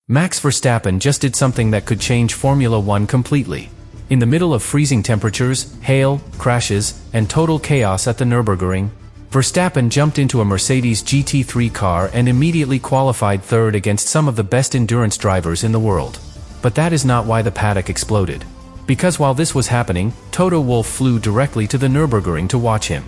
Max Verstappen just did something that could change Formula One completely. In the middle of freezing temperatures, hail, crashes, and total chaos at the Nürburgring, Verstappen jumped into a Mercedes GT3 car and immediately qualified third against some of the best endurance drivers in the world. But that is not why the paddock exploded. Because while this was happening, Toto Wolff flew directly to the Nürburgring to watch him.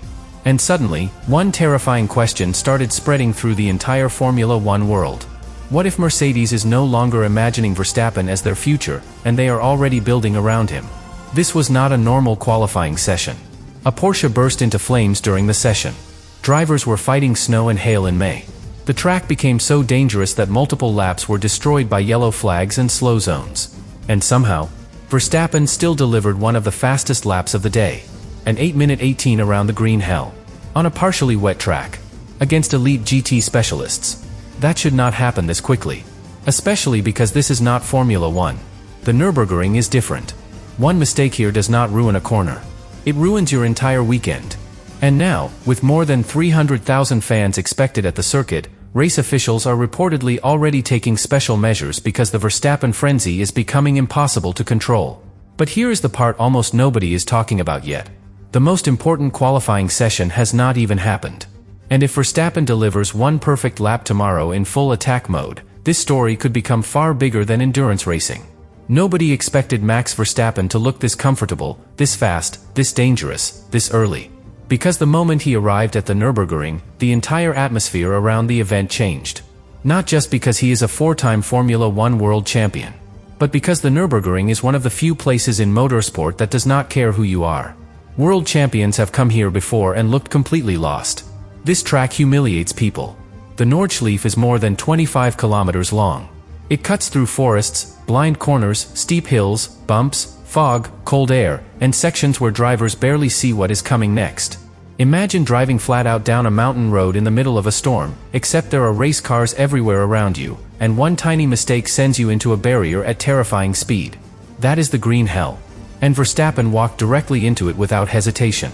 And suddenly, one terrifying question started spreading through the entire Formula One world. What if Mercedes is no longer imagining Verstappen as their future, and they are already building around him? This was not a normal qualifying session. A Porsche burst into flames during the session. Drivers were fighting snow and hail in May. The track became so dangerous that multiple laps were destroyed by yellow flags and slow zones. And somehow, Verstappen still delivered one of the fastest laps of the day. An 8-minute 18 around the green hell. On a partially wet track. Against elite GT specialists. That should not happen this quickly. Especially because this is not Formula One. The Nürburgring is different. One mistake here does not ruin a corner. It ruins your entire weekend. And now, with more than 300,000 fans expected at the circuit, race officials are reportedly already taking special measures because the Verstappen frenzy is becoming impossible to control. But here is the part almost nobody is talking about yet. The most important qualifying session has not even happened. And if Verstappen delivers one perfect lap tomorrow in full attack mode, this story could become far bigger than endurance racing. Nobody expected Max Verstappen to look this comfortable, this fast, this dangerous, this early. Because the moment he arrived at the Nürburgring, the entire atmosphere around the event changed. Not just because he is a four-time Formula One world champion, but because the Nürburgring is one of the few places in motorsport that does not care who you are. World champions have come here before and looked completely lost. This track humiliates people. The Nordschleife is more than 25 kilometers long. It cuts through forests, blind corners, steep hills, bumps, fog, cold air, and sections where drivers barely see what is coming next. Imagine driving flat out down a mountain road in the middle of a storm, except there are race cars everywhere around you, and one tiny mistake sends you into a barrier at terrifying speed. That is the green hell. And Verstappen walked directly into it without hesitation.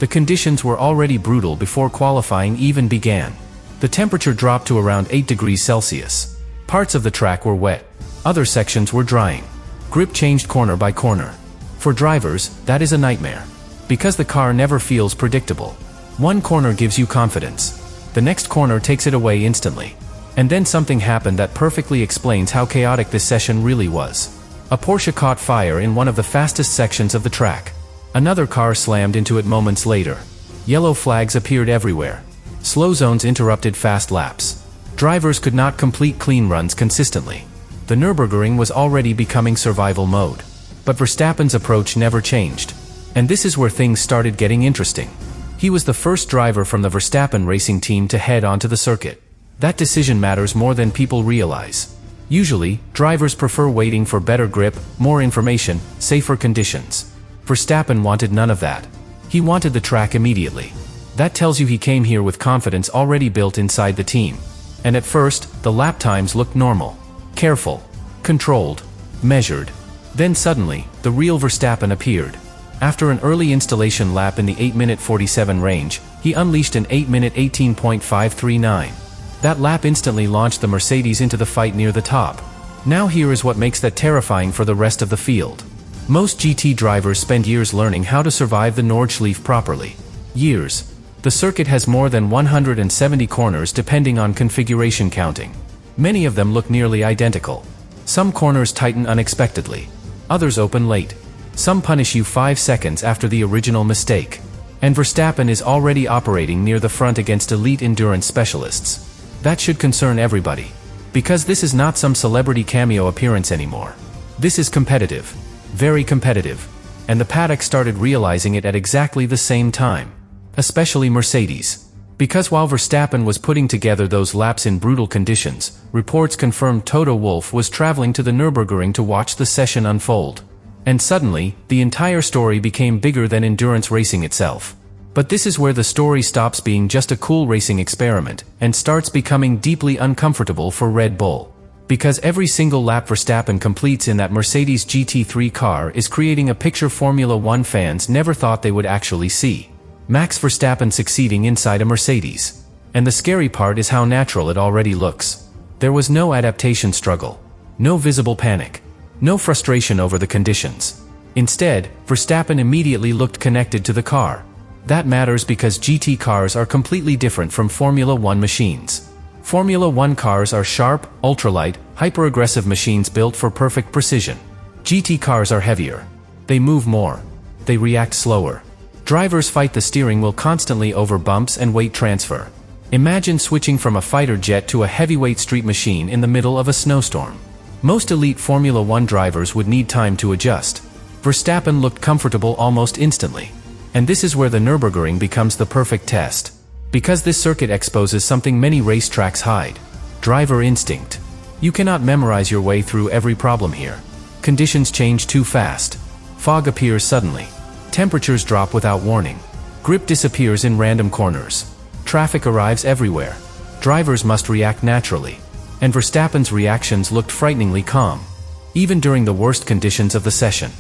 The conditions were already brutal before qualifying even began. The temperature dropped to around 8 degrees Celsius. Parts of the track were wet. Other sections were drying. Grip changed corner by corner. For drivers, that is a nightmare. Because the car never feels predictable. One corner gives you confidence. The next corner takes it away instantly. And then something happened that perfectly explains how chaotic this session really was. A Porsche caught fire in one of the fastest sections of the track. Another car slammed into it moments later. Yellow flags appeared everywhere. Slow zones interrupted fast laps. Drivers could not complete clean runs consistently. The Nürburgring was already becoming survival mode. But Verstappen's approach never changed. And this is where things started getting interesting. He was the first driver from the Verstappen racing team to head onto the circuit. That decision matters more than people realize. Usually, drivers prefer waiting for better grip, more information, safer conditions. Verstappen wanted none of that. He wanted the track immediately. That tells you he came here with confidence already built inside the team. And at first, the lap times looked normal. Careful, controlled, measured. Then suddenly, the real Verstappen appeared. After an early installation lap in the 8-minute 47 range, he unleashed an 8-minute 18.539. That lap instantly launched the Mercedes into the fight near the top. Now here is what makes that terrifying for the rest of the field. Most GT drivers spend years learning how to survive the Nordschleife properly. Years. The circuit has more than 170 corners depending on configuration counting. Many of them look nearly identical. Some corners tighten unexpectedly. Others open late. Some punish you 5 seconds after the original mistake. And Verstappen is already operating near the front against elite endurance specialists. That should concern everybody. Because this is not some celebrity cameo appearance anymore. This is competitive. Very competitive. And the paddock started realizing it at exactly the same time. Especially Mercedes. Because while Verstappen was putting together those laps in brutal conditions, reports confirmed Toto Wolff was traveling to the Nürburgring to watch the session unfold. And suddenly, the entire story became bigger than endurance racing itself. But this is where the story stops being just a cool racing experiment, and starts becoming deeply uncomfortable for Red Bull. Because every single lap Verstappen completes in that Mercedes GT3 car is creating a picture Formula One fans never thought they would actually see. Max Verstappen succeeding inside a Mercedes. And the scary part is how natural it already looks. There was no adaptation struggle. No visible panic. No frustration over the conditions. Instead, Verstappen immediately looked connected to the car. That matters because GT cars are completely different from Formula 1 machines. Formula 1 cars are sharp, ultralight, hyper-aggressive machines built for perfect precision. GT cars are heavier. They move more. They react slower. Drivers fight the steering wheel constantly over bumps and weight transfer. Imagine switching from a fighter jet to a heavyweight street machine in the middle of a snowstorm. Most elite Formula 1 drivers would need time to adjust. Verstappen looked comfortable almost instantly. And this is where the Nürburgring becomes the perfect test. Because this circuit exposes something many racetracks hide. Driver instinct. You cannot memorize your way through every problem here. Conditions change too fast. Fog appears suddenly. Temperatures drop without warning. Grip disappears in random corners. Traffic arrives everywhere. Drivers must react naturally. And Verstappen's reactions looked frighteningly calm. Even during the worst conditions of the session.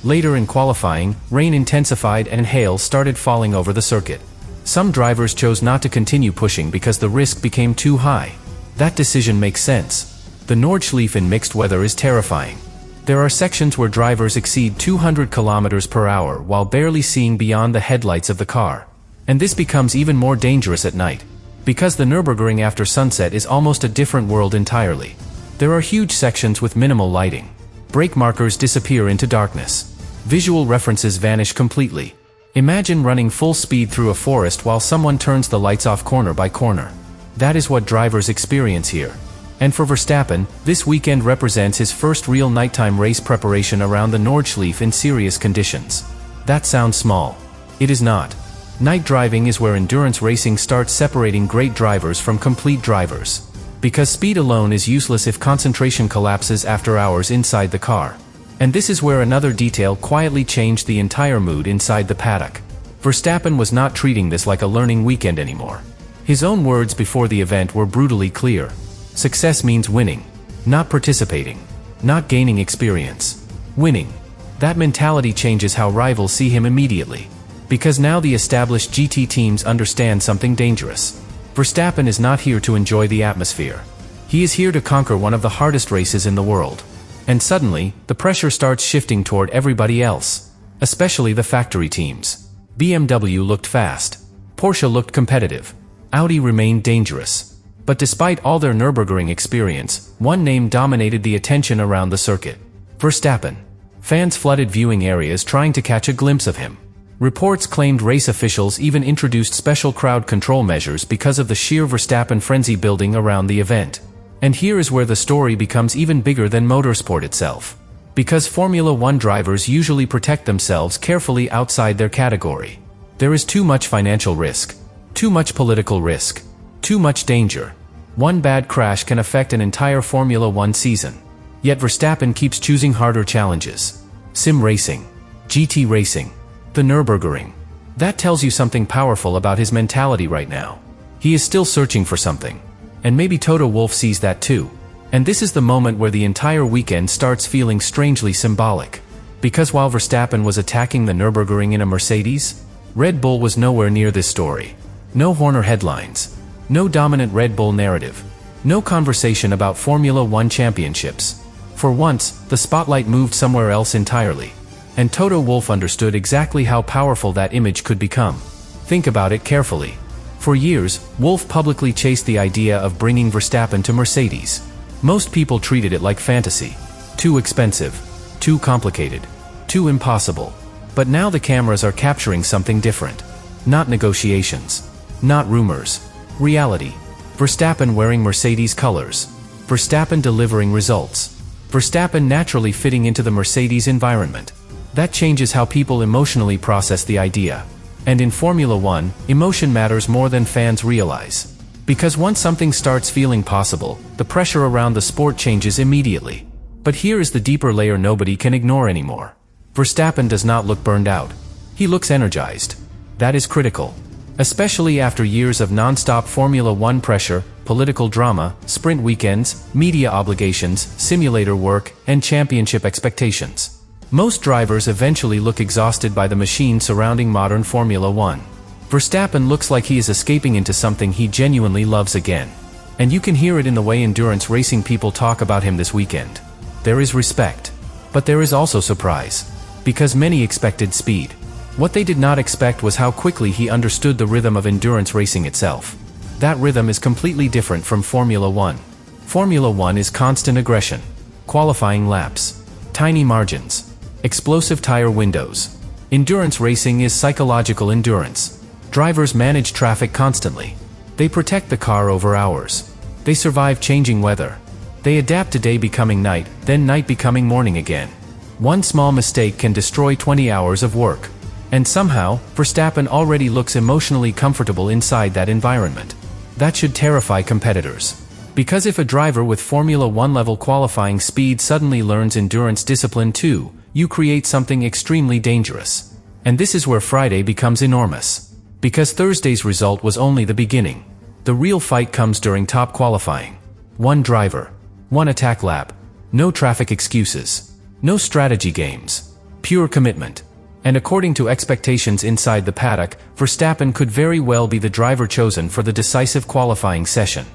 Later in qualifying, rain intensified and hail started falling over the circuit. Some drivers chose not to continue pushing because the risk became too high. That decision makes sense. The Nordschleife in mixed weather is terrifying. There are sections where drivers exceed 200 km per hour while barely seeing beyond the headlights of the car. And this becomes even more dangerous at night. Because the Nürburgring after sunset is almost a different world entirely. There are huge sections with minimal lighting. Brake markers disappear into darkness. Visual references vanish completely. Imagine running full speed through a forest while someone turns the lights off corner by corner. That is what drivers experience here. And for Verstappen, this weekend represents his first real nighttime race preparation around the Nordschleife in serious conditions. That sounds small. It is not. Night driving is where endurance racing starts separating great drivers from complete drivers. Because speed alone is useless if concentration collapses after hours inside the car. And this is where another detail quietly changed the entire mood inside the paddock. Verstappen was not treating this like a learning weekend anymore. His own words before the event were brutally clear. Success means winning, not participating, not gaining experience. Winning. That mentality changes how rivals see him immediately. Because now the established GT teams understand something dangerous. Verstappen is not here to enjoy the atmosphere. He is here to conquer one of the hardest races in the world. And suddenly, the pressure starts shifting toward everybody else. Especially the factory teams. BMW looked fast. Porsche looked competitive. Audi remained dangerous. But despite all their Nürburgring experience, one name dominated the attention around the circuit. Verstappen. Fans flooded viewing areas trying to catch a glimpse of him. Reports claimed race officials even introduced special crowd control measures because of the sheer Verstappen frenzy building around the event. And here is where the story becomes even bigger than motorsport itself. Because Formula 1 drivers usually protect themselves carefully outside their category. There is too much financial risk. Too much political risk. Too much danger. One bad crash can affect an entire Formula 1 season. Yet Verstappen keeps choosing harder challenges. Sim racing. GT racing. The Nürburgring. That tells you something powerful about his mentality right now. He is still searching for something. And maybe Toto Wolff sees that too. And this is the moment where the entire weekend starts feeling strangely symbolic. Because while Verstappen was attacking the Nürburgring in a Mercedes, Red Bull was nowhere near this story. No Horner headlines. No dominant Red Bull narrative. No conversation about Formula 1 championships. For once, the spotlight moved somewhere else entirely. And Toto Wolff understood exactly how powerful that image could become. Think about it carefully. For years, Wolff publicly chased the idea of bringing Verstappen to Mercedes. Most people treated it like fantasy. Too expensive. Too complicated. Too impossible. But now the cameras are capturing something different. Not negotiations. Not rumors. Reality. Verstappen wearing Mercedes colors. Verstappen delivering results. Verstappen naturally fitting into the Mercedes environment. That changes how people emotionally process the idea. And in Formula 1, emotion matters more than fans realize. Because once something starts feeling possible, the pressure around the sport changes immediately. But here is the deeper layer nobody can ignore anymore. Verstappen does not look burned out. He looks energized. That is critical. Especially after years of non-stop Formula 1 pressure, political drama, sprint weekends, media obligations, simulator work, and championship expectations. Most drivers eventually look exhausted by the machine surrounding modern Formula 1. Verstappen looks like he is escaping into something he genuinely loves again. And you can hear it in the way endurance racing people talk about him this weekend. There is respect. But there is also surprise. Because many expected speed. What they did not expect was how quickly he understood the rhythm of endurance racing itself. That rhythm is completely different from Formula 1. Formula 1 is constant aggression. Qualifying laps. Tiny margins. Explosive tire windows. Endurance racing is psychological endurance. Drivers manage traffic constantly. They protect the car over hours. They survive changing weather. They adapt to day becoming night, then night becoming morning again. One small mistake can destroy 20 hours of work. And somehow, Verstappen already looks emotionally comfortable inside that environment. That should terrify competitors. Because if a driver with Formula 1 level qualifying speed suddenly learns endurance discipline too, you create something extremely dangerous. And this is where Friday becomes enormous. Because Thursday's result was only the beginning. The real fight comes during top qualifying. One driver. One attack lap. No traffic excuses. No strategy games. Pure commitment. And according to expectations inside the paddock, Verstappen could very well be the driver chosen for the decisive qualifying session.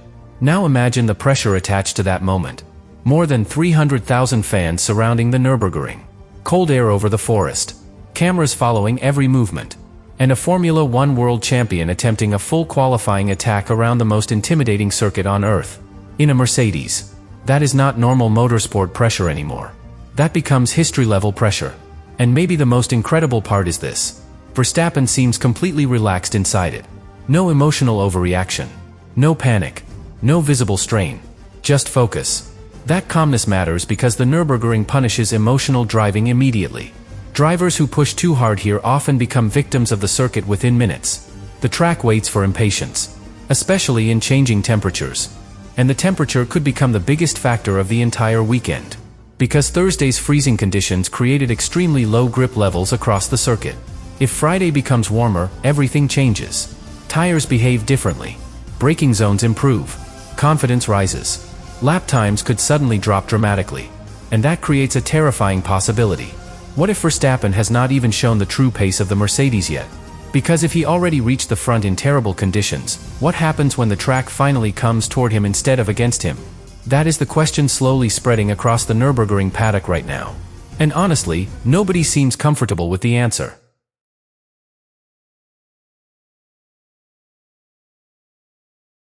Now imagine the pressure attached to that moment. More than 300,000 fans surrounding the Nürburgring. Cold air over the forest. Cameras following every movement. And a Formula 1 world champion attempting a full qualifying attack around the most intimidating circuit on Earth. In a Mercedes. That is not normal motorsport pressure anymore. That becomes history-level pressure. And maybe the most incredible part is this. Verstappen seems completely relaxed inside it. No emotional overreaction. No panic. No visible strain. Just focus. That calmness matters because the Nürburgring punishes emotional driving immediately. Drivers who push too hard here often become victims of the circuit within minutes. The track waits for impatience. Especially in changing temperatures. And the temperature could become the biggest factor of the entire weekend. Because Thursday's freezing conditions created extremely low grip levels across the circuit. If Friday becomes warmer, everything changes. Tires behave differently. Braking zones improve. Confidence rises. Lap times could suddenly drop dramatically. And that creates a terrifying possibility. What if Verstappen has not even shown the true pace of the Mercedes yet? Because if he already reached the front in terrible conditions, what happens when the track finally comes toward him instead of against him? That is the question slowly spreading across the Nürburgring paddock right now. And honestly, nobody seems comfortable with the answer.